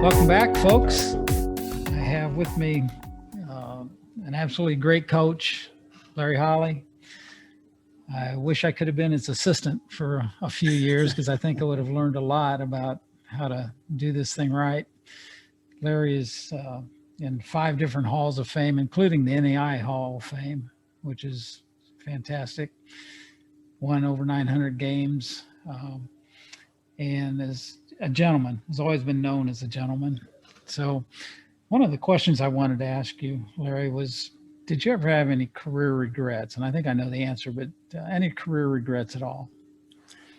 Welcome back, folks. I have with me an absolutely great coach, Larry Holley. I wish I could have been his assistant for a few years because I think I would have learned a lot about how to do this thing right. Larry is in 5 different halls of fame, including the NAIA Hall of Fame, which is fantastic. Won over 900 games and is a gentleman, has always been known as a gentleman. So one of the questions I wanted to ask you, Larry, was, did you ever have any career regrets? And I think I know the answer, but any career regrets at all?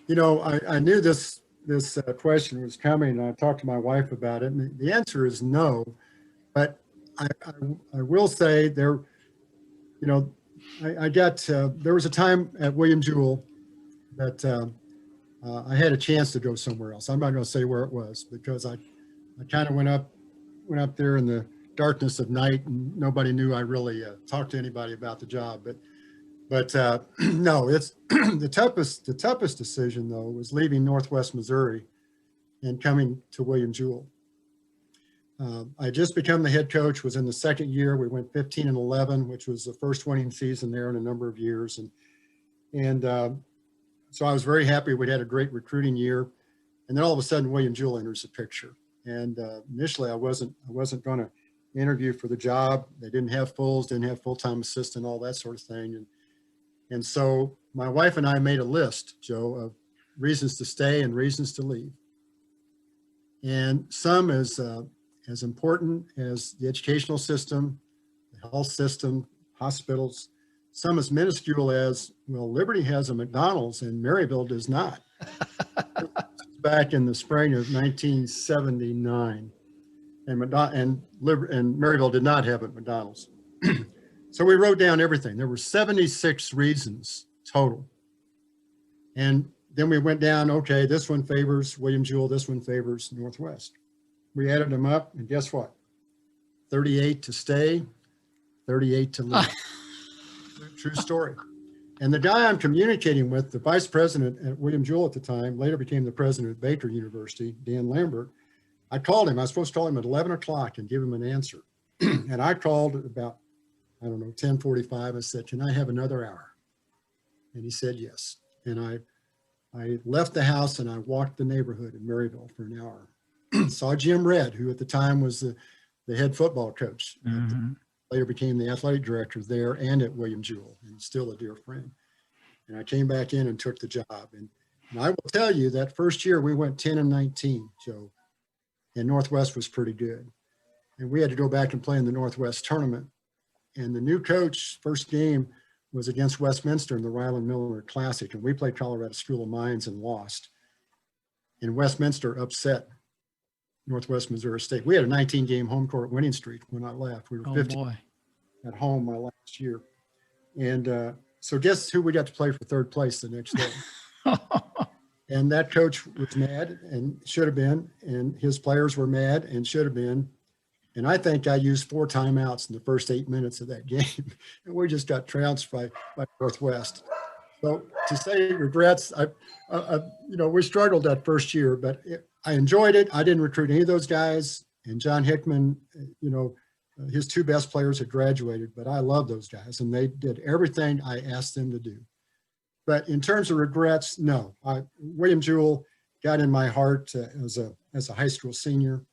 You know, I knew this question was coming, and I talked to my wife about it, and the answer is no. But I will say there, you know, there was a time at William Jewell that I had a chance to go somewhere else. I'm not going to say where it was because I kind of went up there in the darkness of night, and nobody knew I really talked to anybody about the job. But no, it's the toughest decision though was leaving Northwest Missouri and coming to William Jewell. I just become the head coach, was in the second year. We went 15-11, which was the first winning season there in a number of years. And so I was very happy. We'd had a great recruiting year. And then all of a sudden, William Jewell enters the picture. And initially, I wasn't going to interview for the job. They didn't have fulls, didn't have full-time assistant, all that sort of thing. And so my wife and I made a list, Joe, of reasons to stay and reasons to leave. And some as important as the educational system, the health system, hospitals, some as minuscule as, well, Liberty has a McDonald's and Maryville does not. Back in the spring of 1979, and Maryville did not have a McDonald's. So we wrote down everything. There were 76 reasons total. And then we went down, okay, this one favors William Jewell, this one favors Northwest. We added them up, and guess what? 38 to stay, 38 to leave. True story. And the guy I'm communicating with, the vice president at William Jewell at the time, later became the president at Baker University, Dan Lambert, I called him. I was supposed to call him at 11 o'clock and give him an answer. And I called at about, 10:45. I said, can I have another hour? And he said yes. And I left the house and I walked the neighborhood in Maryville for an hour. Saw Jim Redd, who at the time was the head football coach. Later became the athletic director there and at William Jewell, and still a dear friend. And I came back in and took the job. And I will tell you that first year we went 10-19, Joe, and Northwest was pretty good. And we had to go back and play in the Northwest tournament. And the new coach, first game was against Westminster in the Ryland Miller Classic. And we played Colorado School of Mines and lost. And Westminster upset Northwest Missouri State. We had a 19-game home court winning streak when I left. We were 15 at home my last year. And so guess who we got to play for third place the next day? And that coach was mad and should have been, and his players were mad and should have been. And I think I used 4 timeouts in the first 8 minutes of that game. And we just got trounced by Northwest. So to say regrets, we struggled that first year, but I enjoyed it. I didn't recruit any of those guys. And John Hickman, his 2 best players had graduated, but I love those guys. And they did everything I asked them to do. But in terms of regrets, no. William Jewell got in my heart as a high school senior,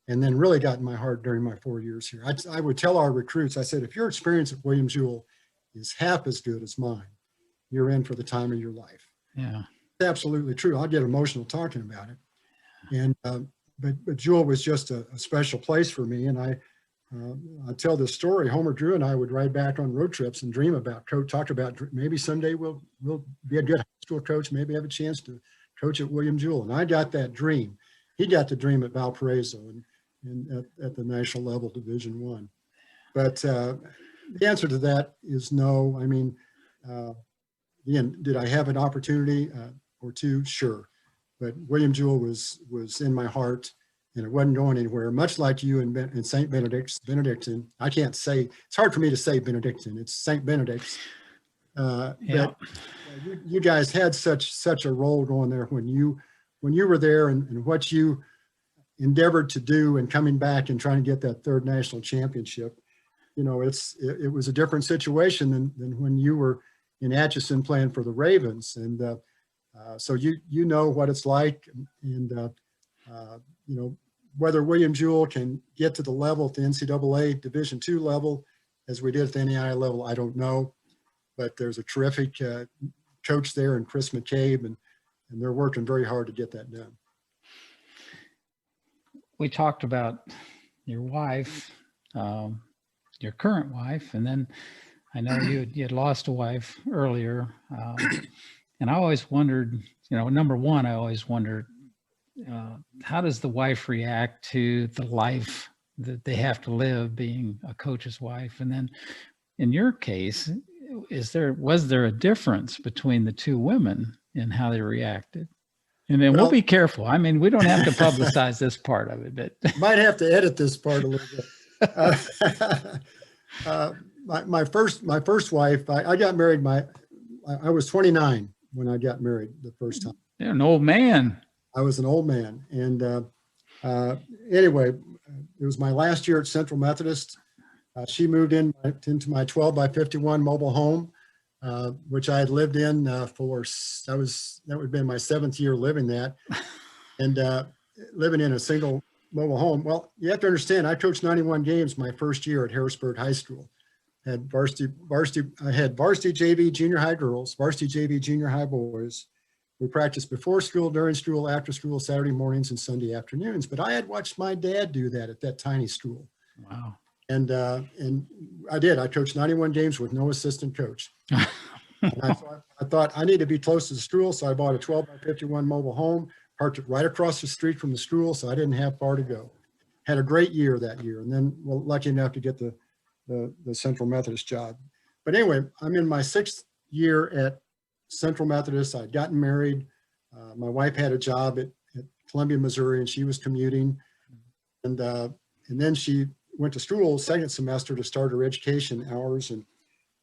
and then really got in my heart during my 4 years here. I would tell our recruits, I said, if your experience at William Jewell is half as good as mine, you're in for the time of your life. Yeah, it's absolutely true. I'll get emotional talking about it. And but Jewell was just a special place for me. And I tell this story. Homer Drew and I would ride back on road trips and dream about talk about maybe someday we'll be a good high school coach, maybe have a chance to coach at William Jewell. And I got that dream. He got the dream at Valparaiso and at the national level, Division I. But the answer to that is no. I mean, again, did I have an opportunity or two? Sure. But William Jewell was in my heart, and it wasn't going anywhere. Much like you in St. Benedictine. I can't say, it's hard for me to say Benedictine. It's St. Benedict's. But you guys had such a role going there when you were there, and what you endeavored to do and coming back and trying to get that third national championship, you know, it was a different situation than when you were in Atchison playing for the Ravens. And so you know what it's like. And, you know, whether William Jewell can get to the level at the NCAA Division II level as we did at the NAIA level, I don't know. But there's a terrific coach there in Chris McCabe, and they're working very hard to get that done. We talked about your wife, your current wife, and then I know you had lost a wife earlier. And I always wondered, you know, number one, I always wondered, how does the wife react to the life that they have to live being a coach's wife? And then in your case, was there a difference between the two women in how they reacted? And then we'll be careful. I mean, we don't have to publicize this part of it, but might have to edit this part a little bit. My first wife, I got married. I was 29 when I got married the first time. You're an old man. I was an old man. And anyway, it was my last year at Central Methodist. She moved into my 12 by 51 mobile home, which I had lived in that would have been my 7th year living that, and living in a single mobile home. Well, you have to understand, I coached 91 games my first year at Harrisburg High School. I had varsity JV junior high girls, varsity JV junior high boys. We practiced before school, during school, after school, Saturday mornings and Sunday afternoons. But I had watched my dad do that at that tiny school. Wow. And I did. I coached 91 games with no assistant coach. And I thought I need to be close to the school, so I bought a 12 by 51 mobile home, parked it right across the street from the school, so I didn't have far to go. Had a great year that year, and then lucky enough to get the Central Methodist job. But anyway, I'm in my 6th year at Central Methodist. I'd gotten married. My wife had a job at Columbia, Missouri, and she was commuting. And then she went to school 2nd semester to start her education hours and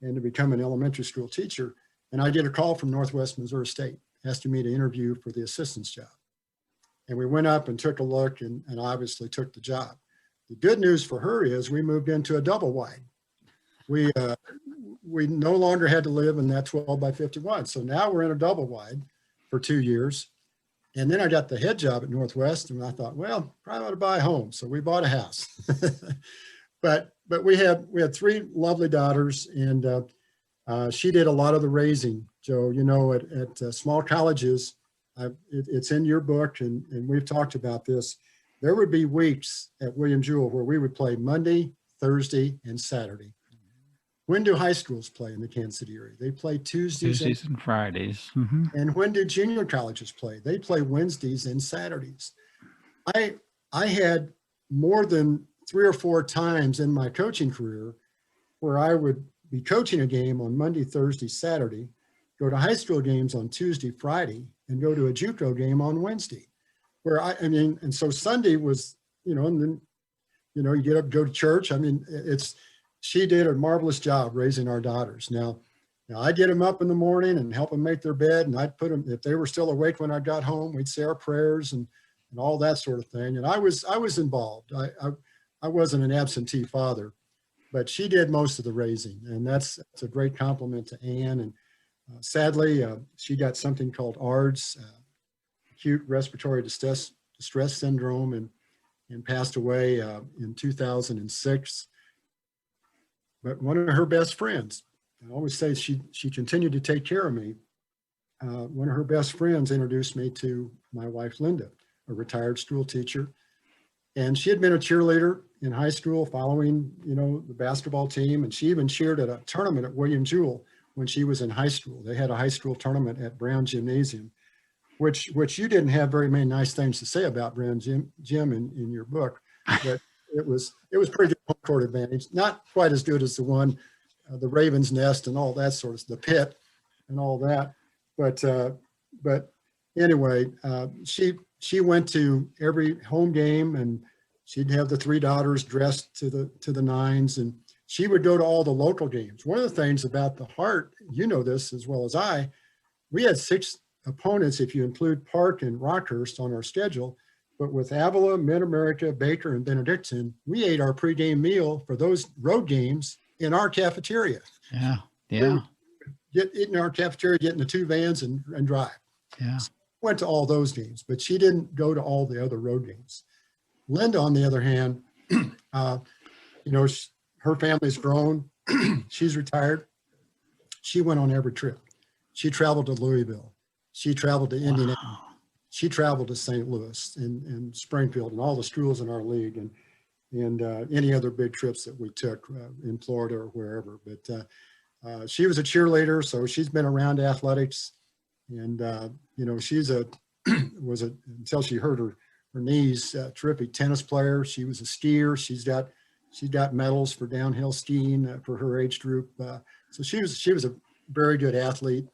to become an elementary school teacher. And I get a call from Northwest Missouri State asking me to interview for the assistant's job. And we went up and took a look and obviously took the job. The good news for her is we moved into a double wide. We no longer had to live in that 12 by 51. So now we're in a double wide for 2 years. And then I got the head job at Northwest, and I thought, well, probably ought to buy a home. So we bought a house. but we had 3 lovely daughters, and she did a lot of the raising. Joe, you know, at small colleges, it's in your book, and we've talked about this. There would be weeks at William Jewell where we would play Monday, Thursday, and Saturday. When do high schools play in the Kansas City area? They play Tuesdays and Fridays. Mm-hmm. And when do junior colleges play? They play Wednesdays and Saturdays. I had more than 3 or 4 times in my coaching career where I would be coaching a game on Monday, Thursday, Saturday, go to high school games on Tuesday, Friday, and go to a JUCO game on Wednesday. And so Sunday was, you know, and then, you know, you get up, go to church. I mean, she did a marvelous job raising our daughters. Now I'd get them up in the morning and help them make their bed, and I'd put them, if they were still awake when I got home, we'd say our prayers and all that sort of thing. And I was involved. I wasn't an absentee father, but she did most of the raising, and that's a great compliment to Ann. And sadly, she got something called ARDS, acute respiratory distress syndrome, and passed away in 2006. But one of her best friends, I always say she continued to take care of me. One of her best friends introduced me to my wife, Linda, a retired school teacher. And she had been a cheerleader in high school following, you know, the basketball team. And she even cheered at a tournament at William Jewell when she was in high school. They had a high school tournament at Brown Gymnasium, which you didn't have very many nice things to say about Brown Gym in your book. But it was pretty good home court advantage. Not quite as good as the one, the Raven's Nest and all that sort of, the pit and all that. But anyway, she went to every home game, and she'd have the 3 daughters dressed to the nines, and she would go to all the local games. One of the things about the Heart, you know this as well as I, we had 6 opponents, if you include Park and Rockhurst, on our schedule. but with Avila, Mid-America, Baker, and Benedictine, we ate our pregame meal for those road games in our cafeteria. Yeah. We Yeah. would eat in our cafeteria, get in the 2 vans and drive. Yeah. So went to all those games, but she didn't go to all the other road games. Linda, on the other hand, her family's grown. She's retired. She went on every trip. She traveled to Louisville. She traveled to Indianapolis. Wow. She traveled to St. Louis and Springfield and all the schools in our league and any other big trips that we took in Florida or wherever. But she was a cheerleader, so she's been around athletics. And, she's until she hurt her knees, terrific tennis player. She was a skier. She's got medals for downhill skiing for her age group. So she was a very good athlete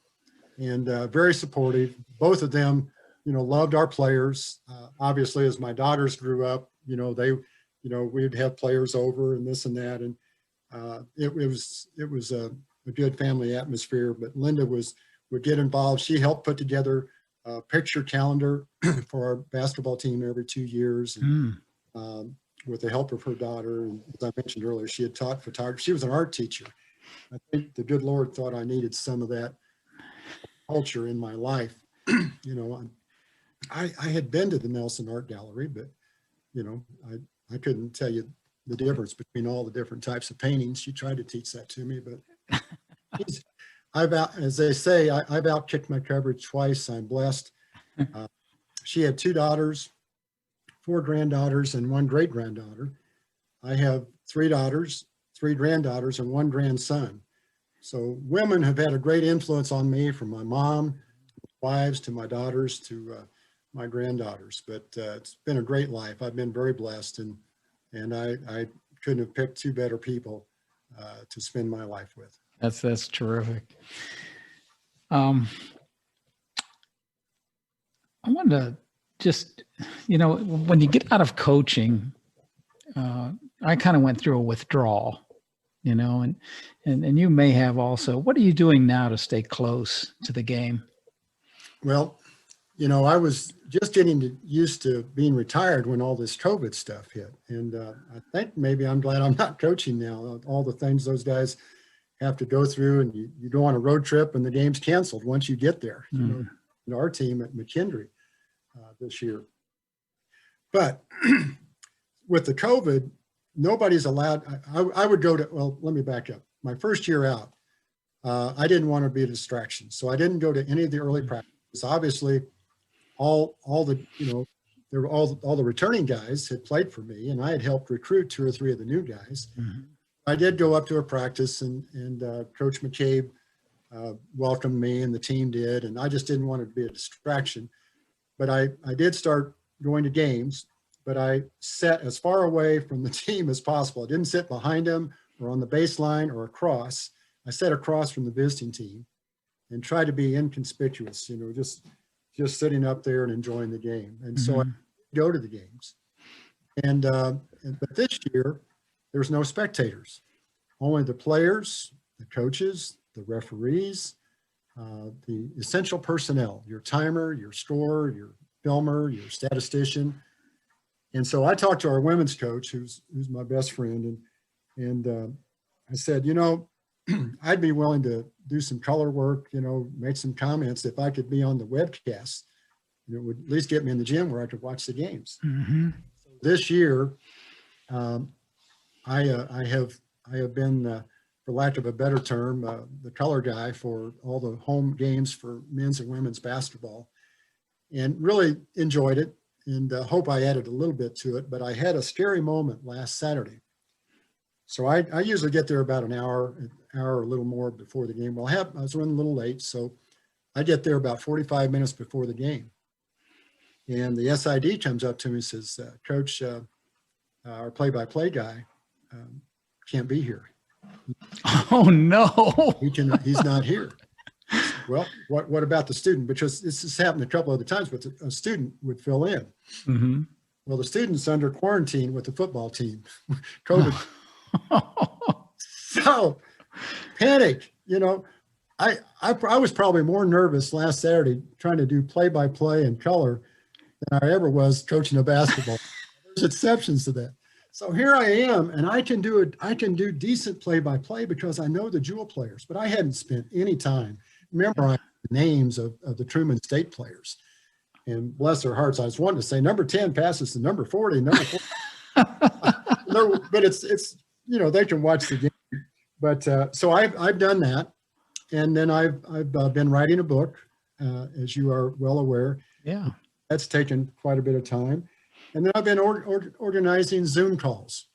and very supportive. Both of them, loved our players. Obviously, as my daughters grew up, we'd have players over and this and that. And it was a good family atmosphere. But Linda would get involved. She helped put together a picture calendar for our basketball team every 2 years. And, with the help of her daughter. And as I mentioned earlier, she had taught photography. She was an art teacher. I think the good Lord thought I needed some of that culture in my life. I had been to the Nelson Art Gallery, but, I couldn't tell you the difference between all the different types of paintings. She tried to teach that to me, but as they say, I've outkicked my coverage twice. I'm blessed. She had 2 daughters, 4 granddaughters, and 1 great-granddaughter. I have 3 daughters, 3 granddaughters, and 1 grandson. So women have had a great influence on me, from my mom, wives, to my daughters, to my granddaughters. But it's been a great life. I've been very blessed, and I couldn't have picked 2 better people to spend my life with. That's terrific. I wanted to just, when you get out of coaching, I kind of went through a withdrawal, and you may have also. What are you doing now to stay close to the game? Well, I was just getting used to being retired when all this COVID stuff hit. And I think maybe I'm glad I'm not coaching now. All the things those guys have to go through, and you go on a road trip and the game's canceled once you get there. Our team at McKendree this year. But with the COVID, nobody's allowed. I would go to, well, let me back up. My first year out, I didn't want to be a distraction. So I didn't go to any of the early practices. Obviously, all the returning guys had played for me, and I had helped recruit 2 or 3 of the new guys. I did go up to a practice, and Coach McCabe welcomed me, and the team did, and I just didn't want it to be a distraction. But I did start going to games, but I sat as far away from the team as possible. I didn't sit behind them or on the baseline or across. I sat across from the visiting team and tried to be inconspicuous, just sitting up there and enjoying the game. And so I go to the games. But this year, there's no spectators, only the players, the coaches, the referees, the essential personnel, your timer, your scorer, your filmer, your statistician. And so I talked to our women's coach, who's my best friend, and I said, I'd be willing to do some color work, make some comments if I could be on the webcast. It would at least get me in the gym where I could watch the games. So this year, I have been, for lack of a better term, the color guy for all the home games for men's and women's basketball, and really enjoyed it, and hope I added a little bit to it. But I had a scary moment last Saturday. So I usually get there about an hour or a little more before the game. Well, I was running a little late, so I get there about 45 minutes before the game. And the SID comes up to me and says, Coach, our play-by-play guy can't be here. Oh, no. He's not here. Well, what about the student? Because this has happened a couple other times, but a student would fill in. Well, the student's under quarantine with the football team, COVID. So panic, I was probably more nervous last Saturday trying to do play-by-play and color than I ever was coaching a basketball. There's exceptions to that. So here I am, and I can do decent play-by-play because I know the Jewel players, but I hadn't spent any time memorizing the names of the Truman State players. And bless their hearts, I was wanting to say number 10 passes to number 40, number 40. But it's they can watch the game. But so I've done that, and then I've been writing a book, as you are well aware. Yeah, that's taken quite a bit of time. And then I've been organizing Zoom calls,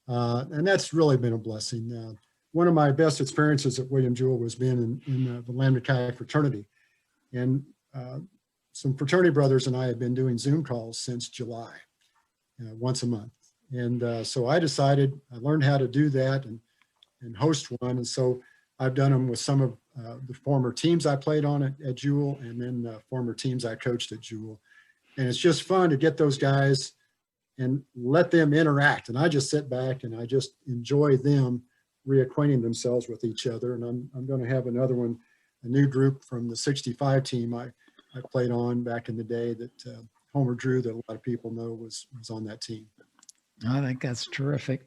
and that's really been a blessing. One of my best experiences at William Jewell was being in the Lambda Chi fraternity, and some fraternity brothers and I have been doing Zoom calls since July, once a month. And so I decided, I learned how to do that and host one. And so I've done them with some of the former teams I played on at Jewell, and then former teams I coached at Jewell. And it's just fun to get those guys and let them interact. And I just sit back and I just enjoy them reacquainting themselves with each other. And I'm going to have another one, a new group from the 65 team I played on back in the day that Homer Drew, that a lot of people know, was on that team. I think that's terrific.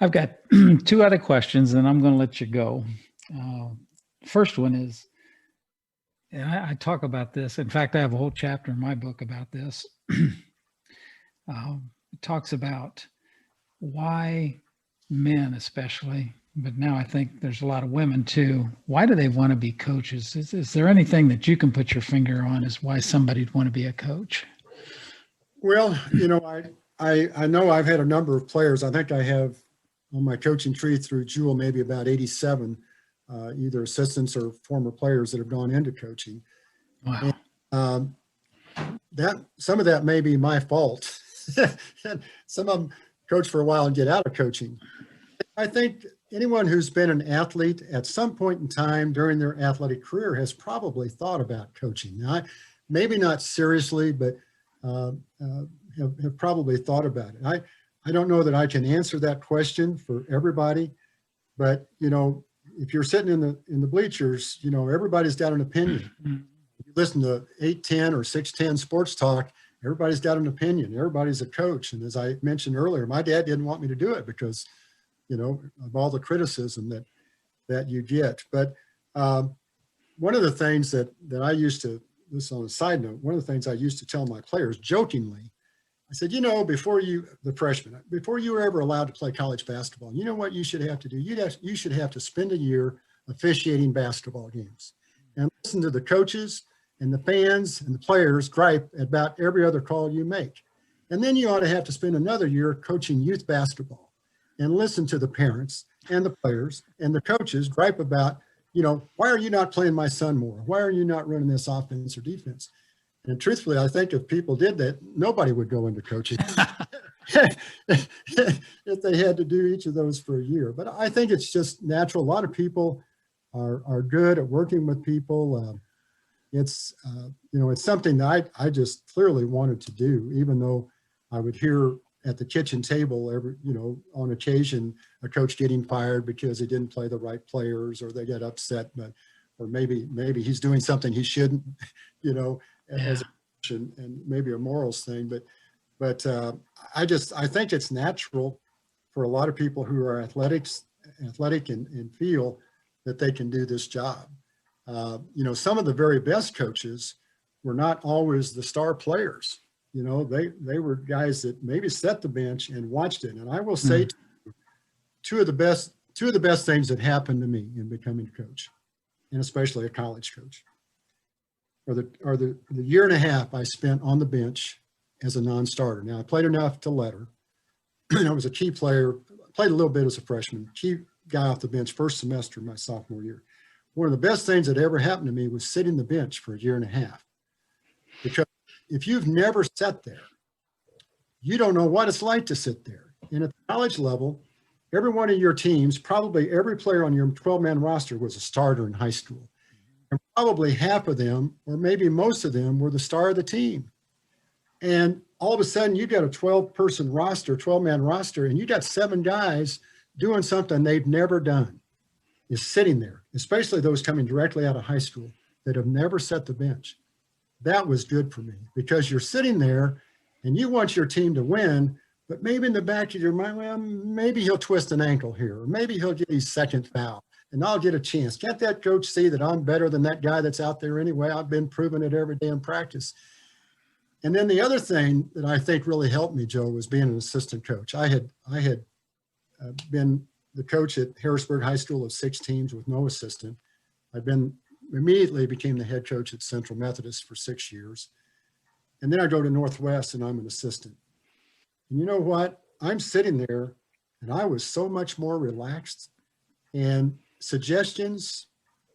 I've got two other questions, and I'm going to let you go. First one is, and I talk about this. In fact, I have a whole chapter in my book about this. It talks about why men especially, but now I think there's a lot of women too. Why do they want to be coaches? Is there anything that you can put your finger on as why somebody'd want to be a coach? Well, I know I've had a number of players. I think I have on my coaching tree through Jewell maybe about 87 either assistants or former players that have gone into coaching. Wow. And, some of that may be my fault. Some of them coach for a while and get out of coaching. I think anyone who's been an athlete at some point in time during their athletic career has probably thought about coaching. Now, maybe not seriously, but have probably thought about it. I don't know that I can answer that question for everybody, but if you're sitting in the bleachers, everybody's got an opinion. You listen to 810 or 610 sports talk, everybody's got an opinion. Everybody's a coach. And as I mentioned earlier, my dad didn't want me to do it because, of all the criticism that you get. But one of the things that I used to, this on a side note, one of the things I used to tell my players jokingly, I said, before you were ever allowed to play college basketball, you know what you should have to do? You should have to spend a year officiating basketball games and listen to the coaches and the fans and the players gripe about every other call you make. And then you ought to have to spend another year coaching youth basketball and listen to the parents and the players and the coaches gripe about, why are you not playing my son more? Why are you not running this offense or defense? And truthfully, I think if people did that, nobody would go into coaching if they had to do each of those for a year. But I think it's just natural. A lot of people are good at working with people. It's something that I just clearly wanted to do, even though I would hear at the kitchen table on occasion a coach getting fired because he didn't play the right players, or they get upset, or maybe he's doing something he shouldn't, as a coach, and maybe a morals thing. But I think it's natural for a lot of people who are athletic and feel that they can do this job. Some of the very best coaches were not always the star players. They were guys that maybe set the bench and watched it. And I will say two of the best things that happened to me in becoming a coach, and especially a college coach, are the year and a half I spent on the bench as a non-starter. Now, I played enough to letter. I was a key player, played a little bit as a freshman, key guy off the bench first semester of my sophomore year. One of the best things that ever happened to me was sitting the bench for a year and a half. Because if you've never sat there, you don't know what it's like to sit there. And at the college level, every one of your teams, probably every player on your 12-man roster was a starter in high school. And probably half of them, or maybe most of them, were the star of the team. And all of a sudden, you got a 12-person roster, 12-man roster, and you got 7 guys doing something they've never done, is sitting there, especially those coming directly out of high school that have never sat the bench. that was good for me, because you're sitting there and you want your team to win, but maybe in the back of your mind, well, maybe he'll twist an ankle here, or maybe he'll get his second foul and I'll get a chance. Can't that coach see that I'm better than that guy that's out there anyway? I've been proving it every day in practice. And then the other thing that I think really helped me, Joe, was being an assistant coach. I had been the coach at Harrisburg High School of 6 teams with no assistant. Immediately became the head coach at Central Methodist for 6 years. And then I go to Northwest and I'm an assistant. And you know what? I'm sitting there and I was so much more relaxed, and suggestions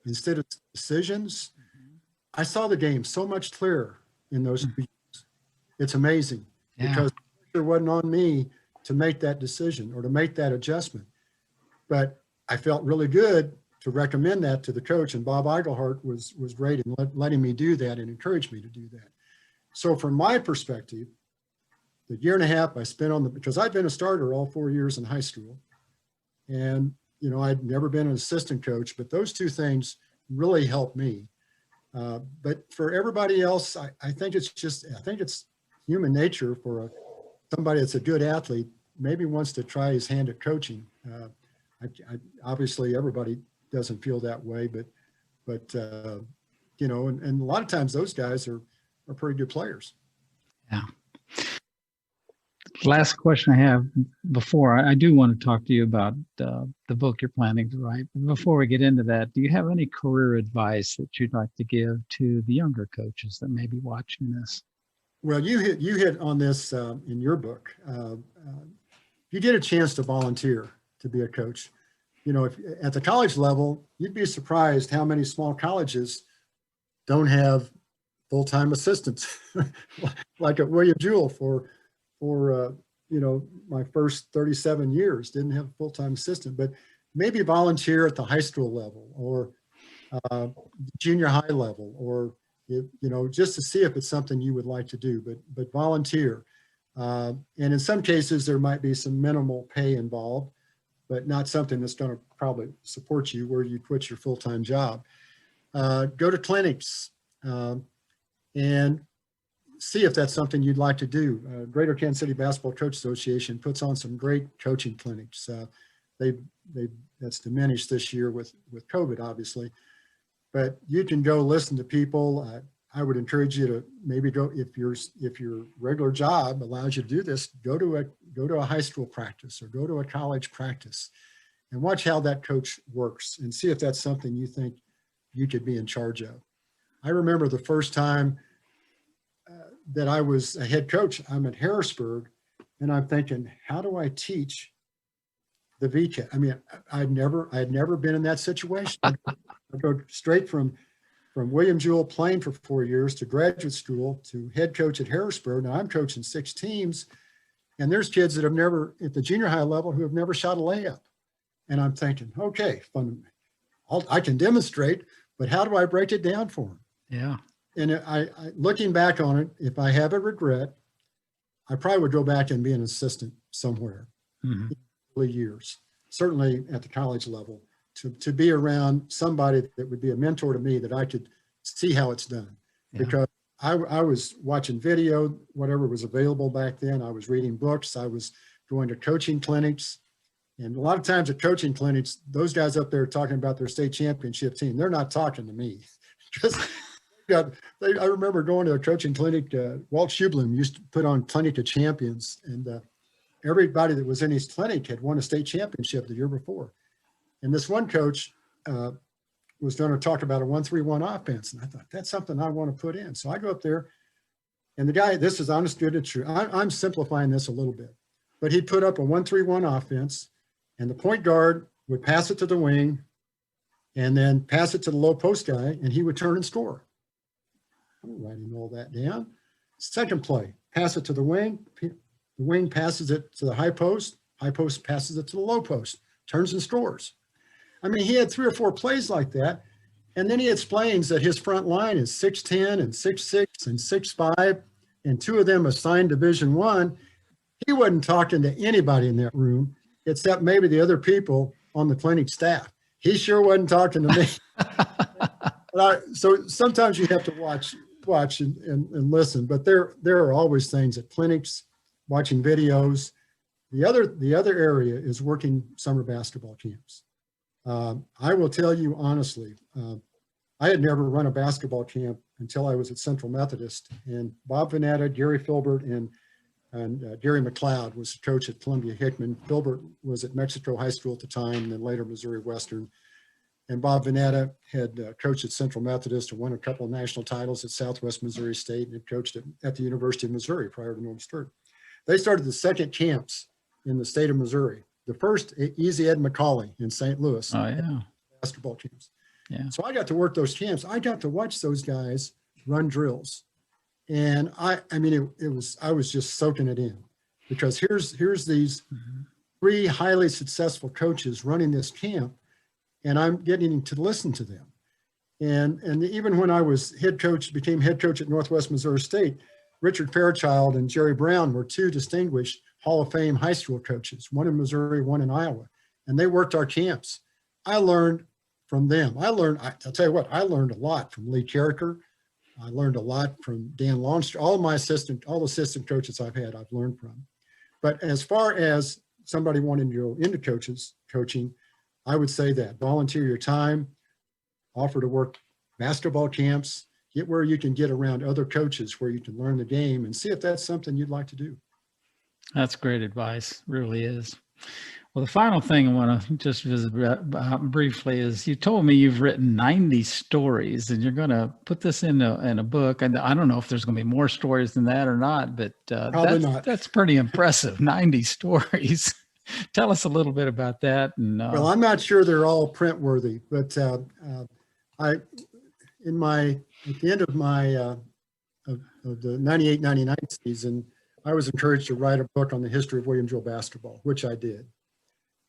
instead of decisions. I saw the game so much clearer in those 2 years. It's amazing, because it wasn't on me to make that decision or to make that adjustment. But I felt really good to recommend that to the coach, and Bob Eigelhart was great in letting me do that and encouraged me to do that. So from my perspective, the year and a half I spent because I'd been a starter all 4 years in high school, and I'd never been an assistant coach, but those 2 things really helped me. But for everybody else, I think it's human nature for somebody that's a good athlete, maybe wants to try his hand at coaching. Obviously everybody doesn't feel that way, but and a lot of times those guys are pretty good players. Yeah. Last question I have before I do want to talk to you about the book you're planning to write. But before we get into that, do you have any career advice that you'd like to give to the younger coaches that may be watching this? Well, you hit on this in your book. You get a chance to volunteer to be a coach. If at the college level, you'd be surprised how many small colleges don't have full-time assistants, like at William Jewell for my first 37 years, didn't have a full-time assistant. But maybe volunteer at the high school level or junior high level, or just to see if it's something you would like to do, but volunteer. And in some cases, there might be some minimal pay involved, but not something that's going to probably support you where you quit your full-time job. Go to clinics and see if that's something you'd like to do. Greater Kansas City Basketball Coach Association puts on some great coaching clinics. That's diminished this year with COVID, obviously. But you can go listen to people. I would encourage you to maybe go, if your regular job allows you to do this, go to a high school practice or go to a college practice and watch how that coach works and see if that's something you think you could be in charge of. I remember the first time that I was a head coach. I'm at Harrisburg, and I'm thinking, how do I teach the VCAT? I mean, I had never been in that situation. I go straight from William Jewell playing for 4 years to graduate school to head coach at Harrisburg. Now I'm coaching 6 teams, and there's kids that have never, at the junior high level, who have never shot a layup. And I'm thinking, okay, I can demonstrate, but how do I break it down for them? Yeah. And I looking back on it, if I have a regret, I probably would go back and be an assistant somewhere in early years, certainly at the college level, to be around somebody that would be a mentor to me, that I could see how it's done. Yeah. Because I was watching video, whatever was available back then. I was reading books. I was going to coaching clinics. And a lot of times at coaching clinics, those guys up there talking about their state championship team, they're not talking to me. Because I remember going to a coaching clinic. Walt Schublum used to put on Clinic of Champions, and everybody that was in his clinic had won a state championship the year before. And this one coach was going to talk about a 1-3-1 offense, and I thought, that's something I want to put in. So I go up there, and the guy, this is honest, good, and true. I'm simplifying this a little bit, but he'd put up a 1-3-1 offense, and the point guard would pass it to the wing, and then pass it to the low post guy, and he would turn and score. I'm writing all that down. Second play, pass it to the wing passes it to the high post passes it to the low post, turns and scores. I mean, he had 3 or 4 plays like that. And then he explains that his front line is 6'10" and 6'6" and 6'5", and 2 of them assigned Division I. He wasn't talking to anybody in that room except maybe the other people on the clinic staff. He sure wasn't talking to me. So sometimes you have to watch watch and listen, but there are always things at clinics, watching videos. The other area is working summer basketball camps. I will tell you honestly, I had never run a basketball camp until I was at Central Methodist, and Bob Vanetta, Gary Filbert, and Gary McLeod was coach at Columbia Hickman. Filbert was at Mexico High School at the time, and then later Missouri Western. And Bob Vanetta had coached at Central Methodist and won a couple of national titles at Southwest Missouri State, and had coached at the University of Missouri prior to Norm Stewart. They started the second camps in the state of Missouri. The first, Easy Ed McCauley in St. Louis. Oh, yeah. Basketball camps. Yeah. So I got to work those camps. I got to watch those guys run drills. And I was just soaking it in, because here's these three highly successful coaches running this camp, and I'm getting to listen to them. And even when I was became head coach at Northwest Missouri State, Richard Fairchild and Jerry Brown were two distinguished Hall of Fame high school coaches, one in Missouri, one in Iowa, and they worked our camps. I learned from them. I'll tell you what, I learned a lot from Lee Carricker. I learned a lot from Dan Longstreet. All the assistant coaches I've had, I've learned from. But as far as somebody wanting to go into coaching, I would say that volunteer your time, offer to work basketball camps, get where you can get around other coaches where you can learn the game, and see if that's something you'd like to do. That's great advice, really is. Well, the final thing I want to just visit briefly is, you told me you've written 90 stories, and you're going to put this in a book. And I don't know if there's going to be more stories than that or not, but that's pretty impressive. 90 stories. Tell us a little bit about that. And well, I'm not sure they're all print worthy, but at the end of my of the 98-99 season, I was encouraged to write a book on the history of Williamsville basketball, which I did.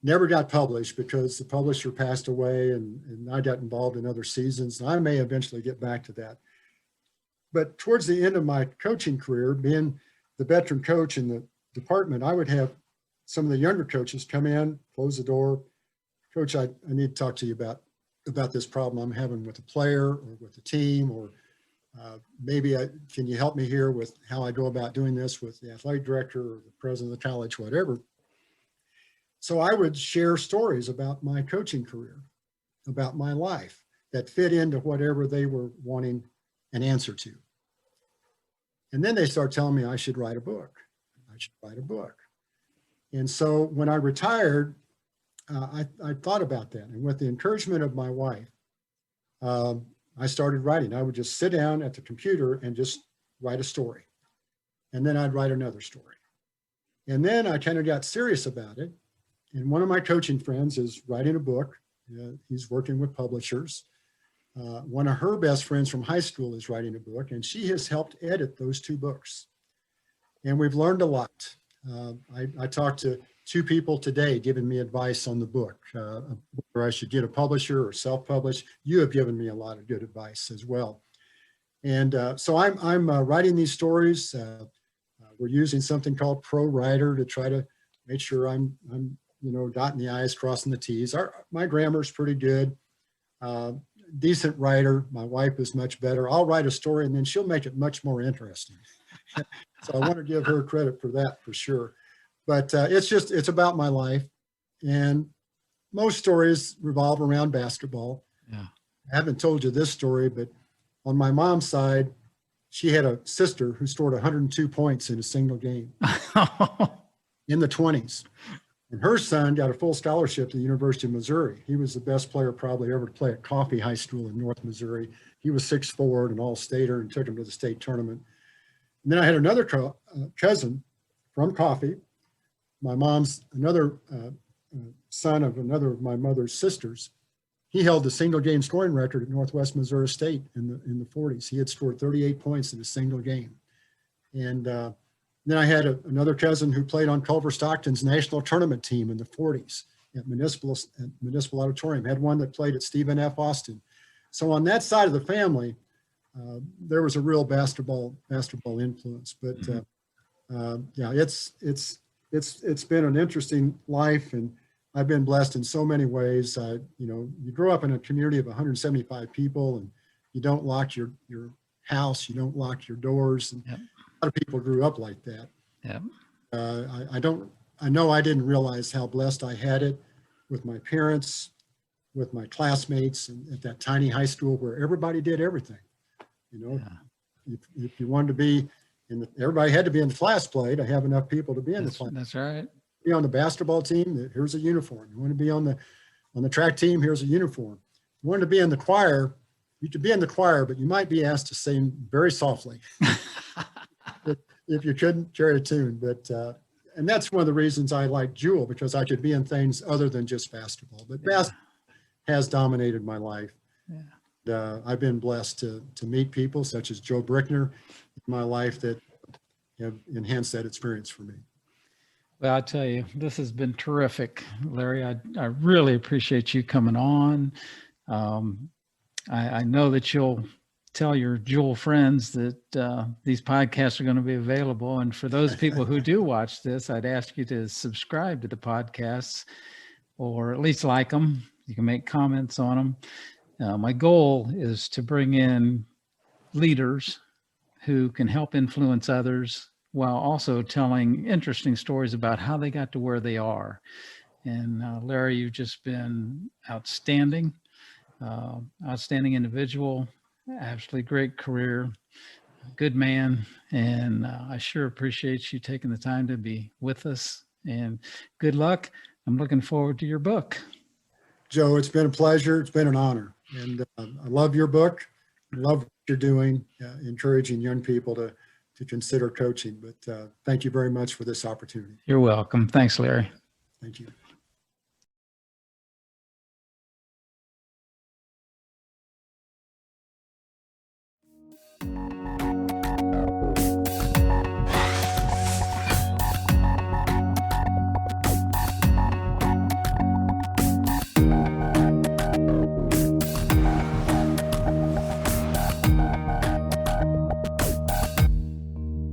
Never got published because the publisher passed away, and I got involved in other seasons. And I may eventually get back to that. But towards the end of my coaching career, being the veteran coach in the department, I would have some of the younger coaches come in, close the door. Coach, I need to talk to you about this problem I'm having with a player or with the team, or can you help me here with how I go about doing this with the athletic director or the president of the college, whatever. So I would share stories about my coaching career, about my life, that fit into whatever they were wanting an answer to. And then they start telling me I should write a book. And so when I retired, I thought about that. And with the encouragement of my wife, I started writing. I would just sit down at the computer and just write a story. And then I'd write another story. And then I kind of got serious about it. And one of my coaching friends is writing a book. He's working with publishers. One of her best friends from high school is writing a book, and she has helped edit those two books. And we've learned a lot. I talked to two people today giving me advice on the book, whether I should get a publisher or self-publish. You have given me a lot of good advice as well. And so I'm writing these stories. We're using something called Pro Writer to try to make sure I'm dotting the I's, crossing the T's. My grammar's pretty good. Decent writer. My wife is much better. I'll write a story and then she'll make it much more interesting. So I want to give her credit for that, for sure. But it's about my life. And most stories revolve around basketball. Yeah. I haven't told you this story, but on my mom's side, she had a sister who scored 102 points in a single game in the 20s. And her son got a full scholarship to the University of Missouri. He was the best player probably ever to play at Coffee High School in North Missouri. He was 6'4", an all-stater, and took him to the state tournament. And then I had another cousin from Coffee, my mom's another son of another of my mother's sisters. He held the single game scoring record at Northwest Missouri State in the 40s. He had scored 38 points in a single game. And then I had another cousin who played on Culver Stockton's national tournament team in the 40s at Municipal Auditorium, had one that played at Stephen F. Austin. So on that side of the family, there was a real basketball influence. But yeah, it's been an interesting life, and I've been blessed in so many ways. You grow up in a community of 175 people, and you don't lock your house. You don't lock your doors. And Yep. a lot of people grew up like that. Yep. I know I didn't realize how blessed I had it with my parents, with my classmates, and at that tiny high school where everybody did everything. You know, Yeah. if you wanted to be everybody had to be in the class play to have enough people to be in the class. That's right. Be on the basketball team, here's a uniform. You want to be on the track team, here's a uniform. You want to be in the choir, you could be in the choir, but you might be asked to sing very softly if you couldn't carry a tune. But and that's one of the reasons I like Jewel, because I could be in things other than just basketball. But basketball has dominated my life. Yeah. I've been blessed to meet people such as Joe Brickner in my life that have enhanced that experience for me. Well, I tell you, this has been terrific, Larry. I really appreciate you coming on. I know that you'll tell your Jewel friends that these podcasts are going to be available. And for those people who do watch this, I'd ask you to subscribe to the podcasts, or at least like them. You can make comments on them. My goal is to bring in leaders who can help influence others while also telling interesting stories about how they got to where they are. And Larry, you've just been outstanding, outstanding individual, absolutely great career, good man. And I sure appreciate you taking the time to be with us, and good luck. I'm looking forward to your book. Joe, it's been a pleasure. It's been an honor. And I love your book. I love what you're doing, encouraging young people to consider coaching. But thank you very much for this opportunity. You're welcome. Thanks, Larry. Thank you.